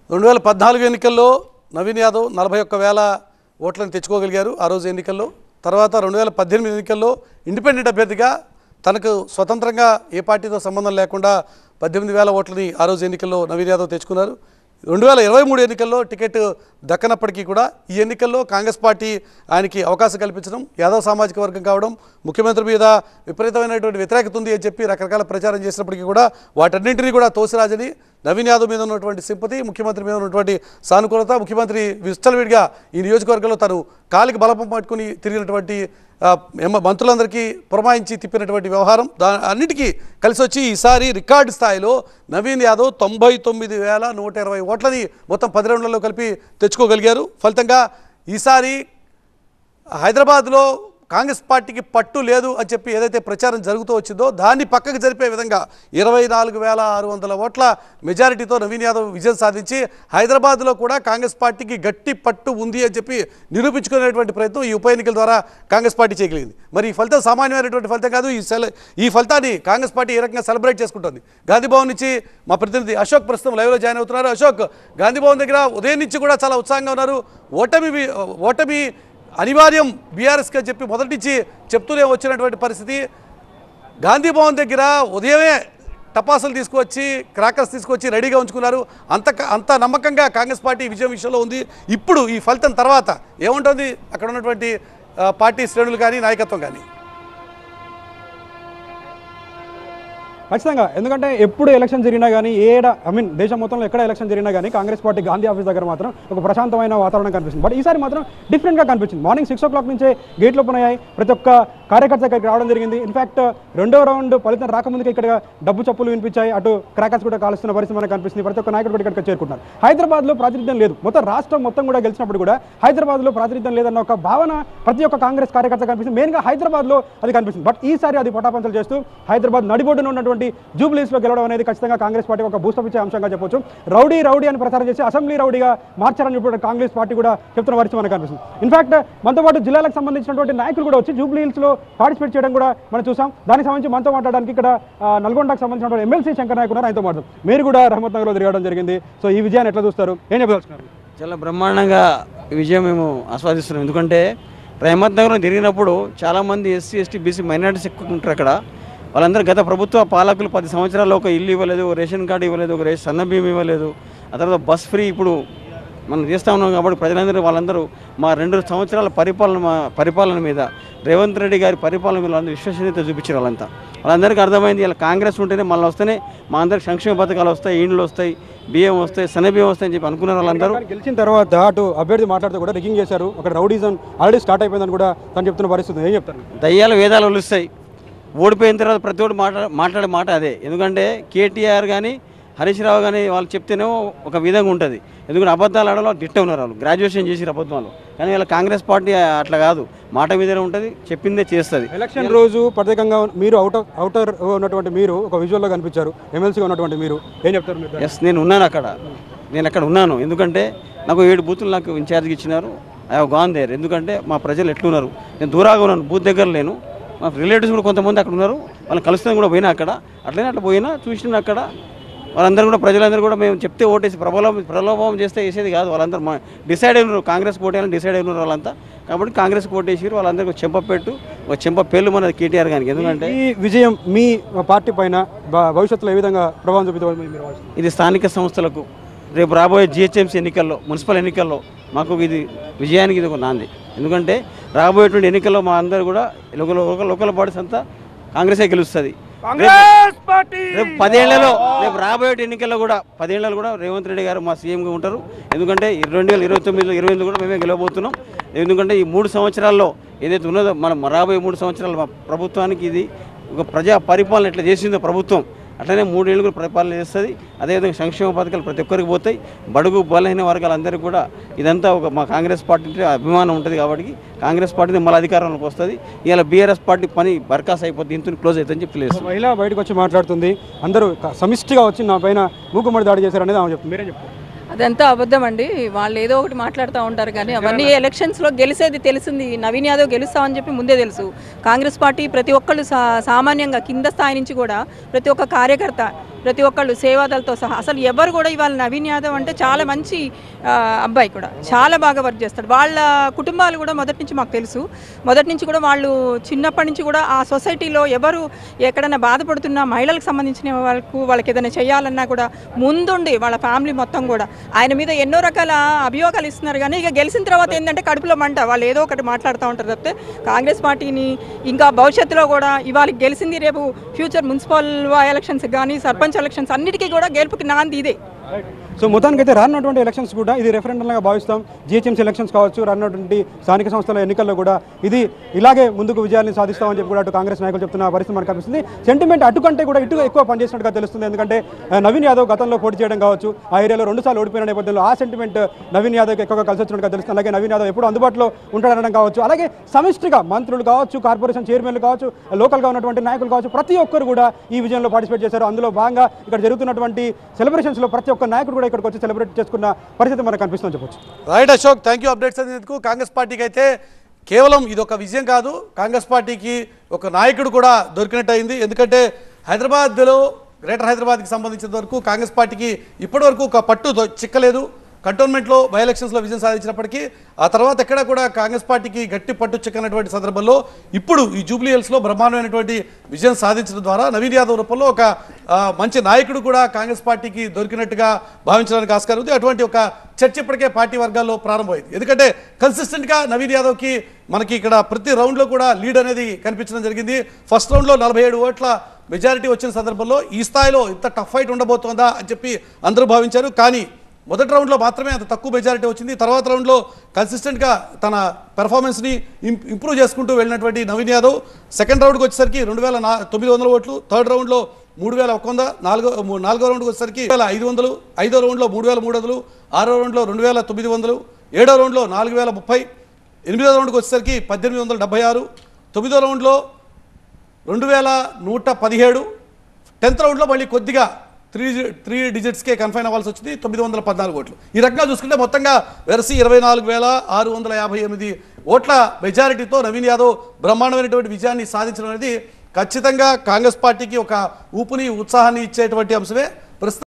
2014 ఎన్నికల్లో నవీన్ యాదవ్ 41,000 ఓట్లను తెచ్చుకోగలిగారు ఆ రోజు ఎన్నికల్లో. తర్వాత 2018 ఎన్నికల్లో ఇండిపెండెంట్ అభ్యర్థిగా తనకు స్వతంత్రంగా ఏ పార్టీతో సంబంధం లేకుండా 18,000 ఓట్లని ఆ రోజు ఎన్నికల్లో నవీన్ యాదవ్ తెచ్చుకున్నారు. 2023 ఎన్నికల్లో టికెట్ దక్కనప్పటికీ కూడా ఈ ఎన్నికల్లో కాంగ్రెస్ పార్టీ ఆయనకి అవకాశం కల్పించడం, యాదవ్ సామాజిక వర్గం కావడం, ముఖ్యమంత్రి మీద విపరీతమైనటువంటి వ్యతిరేకత ఉంది అని చెప్పి రకరకాల ప్రచారం చేసినప్పటికీ కూడా వాటన్నింటినీ కూడా తోసిరాజని నవీన్ యాదవ్ మీద ఉన్నటువంటి సింపతి, ముఖ్యమంత్రి మీద ఉన్నటువంటి సానుకూలత, ముఖ్యమంత్రి విస్తలవిడిగా ఈ నియోజకవర్గంలో తను కాలికి బలపం పట్టుకుని తిరిగినటువంటి మంత్రులందరికీ పురమాయించి తిప్పినటువంటి వ్యవహారం అన్నిటికీ కలిసి వచ్చి ఈసారి రికార్డు స్థాయిలో నవీన్ యాదవ్ 99,120 ఓట్లని మొత్తం 10 రౌండ్లలో కలిపి తెచ్చుకోగలిగారు. ఫలితంగా ఈసారి హైదరాబాద్లో కాంగ్రెస్ పార్టీకి పట్టు లేదు అని చెప్పి ఏదైతే ప్రచారం జరుగుతూ వచ్చిందో దాన్ని పక్కకు జరిపే విధంగా 24,600 ఓట్ల మెజారిటీతో నవీన్ యాదవ్ విజయం సాధించి హైదరాబాద్లో కూడా కాంగ్రెస్ పార్టీకి గట్టి పట్టు ఉంది అని చెప్పి నిరూపించుకునేటువంటి ప్రయత్నం ఈ ఉప ఎన్నికల ద్వారా కాంగ్రెస్ పార్టీ చేయగలిగింది. మరి ఈ ఫలితం సామాన్యమైనటువంటి ఫలితం కాదు. ఈ ఫలితాన్ని కాంగ్రెస్ పార్టీ ఏ రకంగా సెలబ్రేట్ చేసుకుంటుంది. గాంధీభవన్ నుంచి మా ప్రతినిధి అశోక్ ప్రస్తుతం లైవ్లో జాయిన్ అవుతున్నారు. అశోక్, గాంధీభవన్ దగ్గర ఉదయం నుంచి కూడా చాలా ఉత్సాహంగా ఉన్నారు. ఓటమి అనివార్యం బీఆర్ఎస్కి చెప్పి మొదటి నుంచి చెప్తూనే వచ్చినటువంటి పరిస్థితి. గాంధీభవన్ దగ్గర ఉదయమే టపాసులు తీసుకువచ్చి క్రాకర్స్ తీసుకొచ్చి రెడీగా ఉంచుకున్నారు. అంత నమ్మకంగా కాంగ్రెస్ పార్టీ విజయం విషయంలో ఉంది. ఇప్పుడు ఈ ఫలితం తర్వాత ఏముంటుంది అక్కడ ఉన్నటువంటి పార్టీ శ్రేణులు కానీ నాయకత్వం కానీ? ఖచ్చితంగా, ఎందుకంటే ఎప్పుడు ఎలక్షన్ జరిగినా కానీ దేశం మొత్తంలో ఎక్కడ ఎలక్షన్ జరిగినా కానీ కాంగ్రెస్ పార్టీ గాంధీ ఆఫీస్ దగ్గర మాత్రం ఒక ప్రశాంతమైన వాతావరణం కనిపిస్తుంది. బట్ ఈసారి మాత్రం డిఫరెంట్గా కనిపించింది. మార్నింగ్ 6 o'clock నుంచే గేట్లు ఓపెన్ అయ్యాయి. ప్రతి ఒక్క కార్యకర్త ఇక్కడికి రావడం జరిగింది. ఇన్ఫాక్ట్ రెండో రౌండ్ ఫలితం రాకముందుకే ఇక్కడ డబ్బు చప్పులు వినిపించాయి. అటు క్రాకర్స్ కూడా కాలుస్తున్న పరిస్థితి మనకు కనిపిస్తుంది. ప్రతి ఒక్క నాయకుడు కూడా ఇక్కడికి చేరుకుంటున్నారు. హైదరాబాద్లో ప్రాతినిధ్యం లేదు, మొత్తం రాష్ట్రం మొత్తం కూడా గెలిచినప్పుడు కూడా హైదరాబాద్లో ప్రాతినిధ్యం లేదన్న ఒక భావన ప్రతి ఒక్క కాంగ్రెస్ కార్యకర్త కనిపిస్తుంది. మెయిన్గా హైదరాబాద్లో అది కనిపిస్తుంది. బట్ ఈసారి అది పటాపంచలు చేస్తూ హైదరాబాద్ నడిబొడ్డున ఉన్నటువంటి జూబ్లీస్లో గెలవడం అనేది ఖచ్చితంగా కాంగ్రెస్ పార్టీ ఒక బూస్టప్ ఇచ్చే అంశంగా చెప్పొచ్చు. రౌడీ అని ప్రచారం చేసి అసెంబ్లీ రౌడీగా మార్చారని చెప్పి కాంగ్రెస్ పార్టీ కూడా చెప్తున్న పరిస్థితి మనకు కనిపిస్తుంది. ఇన్ఫాక్ట్ మనతో పాటు జిల్లాలకు సంబంధించినటువంటి నాయకులు కూడా వచ్చి జూబ్లీహిల్స్లో పార్టిసిపేట్ చేయడం కూడా మనం చూసాం. దానికి సంబంధించి మనతో మాట్లాడడానికి ఇక్కడ నల్గొండకు సంబంధించినటువంటి ఎమ్మెల్సీ శంకర్ నాయక్ ఉన్నారు. ఆయనతో మాట్లాడు. మీరు కూడా రహమత్ నగర్లో తిరగడం జరిగింది. సో ఈ విజయాన్ని ఎట్లా చూస్తారు, ఏం చెప్పదలుచుకున్నారు? చాలా బ్రహ్మాండంగా విజయం మేము ఆస్వాదిస్తున్నాం. ఎందుకంటే రహమత్ నగర్లో తిరిగినప్పుడు చాలామంది ఎస్సీ, ఎస్టీ, బీసీ మైనారిటీస్ ఎక్కువ ఉంటారు అక్కడ. వాళ్ళందరూ గత ప్రభుత్వ పాలకులు 10 సంవత్సరాల్లో ఒక ఇల్లు ఇవ్వలేదు, ఒక రేషన్ కార్డు ఇవ్వలేదు, ఒక సన్న బియ్యం ఇవ్వలేదు, ఆ తర్వాత బస్ ఫ్రీ ఇప్పుడు మనం చేస్తూ ఉన్నాం. కాబట్టి ప్రజలందరూ వాళ్ళందరూ మా 2 సంవత్సరాల పరిపాలన మీద రేవంత్ రెడ్డి గారి పరిపాలన మీద వాళ్ళందరూ విశ్వసనీయత చూపించారు. వాళ్ళందరికీ అర్థమైంది ఇలా కాంగ్రెస్ ఉంటేనే మళ్ళీ వస్తేనే మా అందరికి సంక్షేమ పథకాలు వస్తాయి, ఇండ్లు వస్తాయి, బియ్యం వస్తాయి, సన్న బియ్యం వస్తాయని చెప్పి అనుకున్నారు. వాళ్ళందరూ గెలిచిన తర్వాత అటు అభ్యర్థి మాట్లాడుతూ కూడా రిగ్గింగ్ చేశారు. అక్కడ రౌడీజం ఆల్రెడీ స్టార్ట్ అయిపోయిందని కూడా తను చెప్తున్న పరిస్థితి. ఏం చెప్తారు? దయ్యాల వేదాలు వలుస్తాయి. ఓడిపోయిన తర్వాత ప్రతి ఒక్కటి మాట్లాడే మాట అదే. ఎందుకంటే కేటీఆర్ కానీ హరీష్ రావు కానీ వాళ్ళు చెప్తేనే ఒక విధంగా ఉంటుంది. ఎందుకంటే అబద్ధాలు ఆడలో దిట్ట ఉన్నారు. వాళ్ళు గ్రాడ్యుయేషన్ చేసి అబద్ధాలు. కానీ ఇలా కాంగ్రెస్ పార్టీ అట్లా కాదు, మాట మీదనే ఉంటుంది, చెప్పిందే చేస్తుంది. ఎలక్షన్ రోజు ప్రత్యేకంగా మీరు అవుటర్ ఉన్నటువంటి మీరు ఒక విజువల్లో కనిపించారు. ఎమ్మెల్సీగా ఉన్నటువంటి మీరు ఏం చెప్తారు? ఎస్, నేను అక్కడ ఉన్నాను. ఎందుకంటే నాకు 7 బూతులు నాకు ఇన్ఛార్జ్కి ఇచ్చినారు. I have gone there. ఎందుకంటే మా ప్రజలు ఎట్లున్నారు, నేను దూరంగా ఉన్నాను, బూత్ దగ్గర లేను. మా రిలేటివ్స్ కూడా కొంతమంది అక్కడ ఉన్నారు. వాళ్ళని కలుస్తాను కూడా పోయినా అక్కడ. అట్లా పోయినా చూసినా అక్కడ వాళ్ళందరూ కూడా ప్రజలందరూ కూడా మేము చెప్తే ఓటేసి ప్రలోభం చేస్తే వేసేది కాదు. వాళ్ళందరూ డిసైడ్ అయినారు కాంగ్రెస్ ఓటేయాలని డిసైడ్ అయినారు వాళ్ళంతా. కాబట్టి కాంగ్రెస్ ఓటేసారు. వాళ్ళందరికీ ఒక చెంప పేర్లు మనది కేటీఆర్ గారికి. ఎందుకంటే ఈ విజయం మీ పార్టీ పైన భవిష్యత్తులో ఏ విధంగా ప్రభావం చూపుతుంది? ఇది స్థానిక సంస్థలకు రేపు రాబోయే జిహెచ్ఎంసీ ఎన్నికల్లో, మున్సిపల్ ఎన్నికల్లో మాకు ఇది విజయానికి ఇది ఒక నాంది. ఎందుకంటే రాబోయేటువంటి ఎన్నికల్లో మా అందరూ కూడా లోకల్ బాడీస్ అంతా కాంగ్రెసే గెలుస్తుంది. రేపు 10 ఏళ్లలో రేపు రాబోయే ఎన్నికల్లో కూడా 10 ఏళ్లలో కూడా రేవంత్ రెడ్డి గారు మా సీఎంగా ఉంటారు. ఎందుకంటే 2029లో 28 కూడా మేమే గెలవబోతున్నాం. ఎందుకంటే ఈ 3 సంవత్సరాల్లో ఏదైతే ఉన్నదో మనం రాబోయే 3 సంవత్సరాలు మా ప్రభుత్వానికి ఇది ఒక ప్రజా పరిపాలన ఎట్లా చేసిందో ప్రభుత్వం అట్లనే 3 ఏళ్ళు కూడా పరిపాలన చేస్తుంది. అదేవిధంగా సంక్షేమ పథకాలు ప్రతి ఒక్కరికి పోతాయి. బడుగు బలహీన వర్గాలందరికీ కూడా ఇదంతా ఒక మా కాంగ్రెస్ పార్టీ అభిమానం ఉంటుంది. కాబట్టి కాంగ్రెస్ పార్టీ మళ్ళీ అధికారంలోకి వస్తుంది. ఇలా బీఆర్ఎస్ పార్టీ పని బర్కాస్ అయిపోతుంది, ఇంత క్లోజ్ అవుతుందని చెప్పి లేదు. మహిళ బయటకు వచ్చి మాట్లాడుతుంది. అందరూ సమిష్టిగా వచ్చి నా పైన మూకుమ్మడి దాడి చేశారు అనేది ఆమె చెప్తుంది. మీరేం చెప్తారు? అదంతా అబద్ధం అండి. వాళ్ళు ఏదో ఒకటి మాట్లాడుతూ ఉంటారు కానీ అవన్నీ ఎలక్షన్స్లో గెలిచేది తెలిసింది. నవీన్ యాదవ్ గెలుస్తామని చెప్పి ముందే తెలుసు. కాంగ్రెస్ పార్టీ ప్రతి ఒక్కళ్ళు సామాన్యంగా కింద స్థాయి నుంచి కూడా ప్రతి ఒక్క కార్యకర్త ప్రతి ఒక్కళ్ళు సేవాదలతో సహా అసలు ఎవరు కూడా ఇవాళ నవీన్ యాదవ్ అంటే చాలా మంచి అబ్బాయి కూడా చాలా బాగా వర్క్ చేస్తాడు. వాళ్ళ కుటుంబాలు కూడా మొదటి నుంచి మాకు తెలుసు. మొదటి నుంచి కూడా వాళ్ళు చిన్నప్పటి నుంచి కూడా ఆ సొసైటీలో ఎవరు ఎక్కడైనా బాధపడుతున్న మహిళలకు సంబంధించిన వాళ్ళకి ఏదైనా చేయాలన్నా కూడా ముందుండి వాళ్ళ ఫ్యామిలీ మొత్తం కూడా ఆయన మీద ఎన్నో రకాల అభియోగాలు ఇస్తున్నారు. కానీ ఇక గెలిచిన తర్వాత ఏంటంటే కడుపులో మంట, వాళ్ళు ఏదో ఒకటి మాట్లాడుతూ ఉంటారు తప్పితే కాంగ్రెస్ పార్టీని ఇంకా భవిష్యత్తులో కూడా ఇవాళ గెలిచింది రేపు ఫ్యూచర్ మున్సిపల్ ఎలక్షన్స్ కానీ సర్పంచ్ ఎలక్షన్స్ అన్నిటికీ కూడా గెలుపుకి నాంది ఇదే. సో మొత్తానికి అయితే రానున్నటువంటి ఎలక్షన్స్ కూడా ఇది రెఫరెండంగా భావిస్తాం. జిహెచ్ఎంసీ ఎలక్షన్స్ కావచ్చు, రానున్నటువంటి స్థానిక సంస్థల ఎన్నికల్లో కూడా ఇది ఇలాగే ముందుకు విజయాన్ని సాధిస్తామని చెప్పి కూడా అటు కాంగ్రెస్ నాయకులు చెప్తున్న పరిస్థితి మనకు కనిపిస్తుంది. సెంటిమెంట్ అటుకంటే కూడా ఇటు ఎక్కువ పనిచేసినట్టుగా తెలుస్తుంది. ఎందుకంటే నవీన్ యాదవ్ గతంలో పోటీ చేయడం కావచ్చు, ఆ ఏరియాలో 2 సార్లు ఓడిపోయిన నేపథ్యంలో ఆ సెంటిమెంట్ నవీన్ యాదవ్కి ఎక్కువగా కలిసి వచ్చినట్టుగా తెలుస్తుంది. అలాగే నవీన్ యాదవ్ ఎప్పుడు అందుబాటులో ఉంటాడనడం కావచ్చు, అలాగే సమిష్టిగా మంత్రులు కావచ్చు, కార్పొరేషన్ చైర్మన్లు కావచ్చు, లోకల్గా ఉన్నటువంటి నాయకులు కావచ్చు, ప్రతి ఒక్కరు కూడా ఈ విజయంలో పార్టిసిపేట్ చేశారు. అందులో భాగంగా ఇక్కడ జరుగుతున్నటువంటి సెలబ్రేషన్స్లో ప్రతి ఒక్క నాయకుడు కూడా ఇక్కడికి వచ్చి సెలబ్రేట్ చేసుకున్న పరిస్థితి మనకు కనిపిస్తుందని చెప్పొచ్చు. Right Ashok, thank you updates అందినందుకు. కాంగ్రెస్ పార్టీకి అయితే కేవలం ఇది ఒక విజయం కాదు, కాంగ్రెస్ పార్టీకి ఒక నాయకుడు కూడా దొరికినట్టు అయింది. ఎందుకంటే హైదరాబాద్లో గ్రేటర్ హైదరాబాద్కి సంబంధించిన వరకు కాంగ్రెస్ పార్టీకి ఇప్పటివరకు ఒక పట్టు చిక్కలేదు. కంటోన్మెంట్లో బై ఎలక్షన్స్లో విజయం సాధించినప్పటికీ ఆ తర్వాత ఎక్కడ కూడా కాంగ్రెస్ పార్టీకి గట్టి పట్టు చిక్కనటువంటి సందర్భంలో ఇప్పుడు ఈ జూబ్లీ హిల్స్లో బ్రహ్మాండమైనటువంటి విజయం సాధించడం ద్వారా నవీన్ యాదవ్ రూపంలో ఒక మంచి నాయకుడు కూడా కాంగ్రెస్ పార్టీకి దొరికినట్టుగా భావించడానికి ఆస్కారం ఉంది. అటువంటి ఒక చర్చ ఇప్పటికే పార్టీ వర్గాల్లో ప్రారంభమైంది. ఎందుకంటే కన్సిస్టెంట్గా నవీన్ యాదవ్కి మనకి ఇక్కడ ప్రతి రౌండ్లో కూడా లీడ్ అనేది కనిపించడం జరిగింది. ఫస్ట్ రౌండ్లో 47 ఓట్ల మెజారిటీ వచ్చిన సందర్భంలో ఈ స్థాయిలో ఇంత టఫ్ ఫైట్ ఉండబోతోందా అని చెప్పి అందరూ భావించారు. కానీ మొదటి రౌండ్లో మాత్రమే అంత తక్కువ మెజారిటీ వచ్చింది. తర్వాత రౌండ్లో కన్సిస్టెంట్గా తన పెర్ఫార్మెన్స్ని ఇంప్రూవ్ చేసుకుంటూ వెళ్ళినటువంటి నవీన్ యాదవ్ సెకండ్ రౌండ్కి వచ్చేసరికి 2900 ఓట్లు, థర్డ్ రౌండ్లో 3100, నాలుగో రౌండ్కి వచ్చేసరికి 2500, ఐదో రౌండ్లో 3300, ఆరో రౌండ్లో 2900, ఏడో రౌండ్లో 4030, ఎనిమిదో రౌండ్కి వచ్చేసరికి 1876, తొమ్మిదో రౌండ్లో 2117, 10th రౌండ్లో మళ్ళీ కొద్దిగా 3 డిజిట్స్కే కన్ఫైన్ అవ్వాల్సి వచ్చింది, 914 ఓట్లు. ఈ రకంగా చూసుకుంటే మొత్తంగా వెరసి 24,658 ఓట్ల మెజారిటీతో నవీన్ యాదవ్ బ్రహ్మాండమైనటువంటి విజయాన్ని సాధించడం అనేది ఖచ్చితంగా కాంగ్రెస్ పార్టీకి ఒక ఊపుని ఉత్సాహాన్ని ఇచ్చేటువంటి అంశమే. ప్రస్తుతం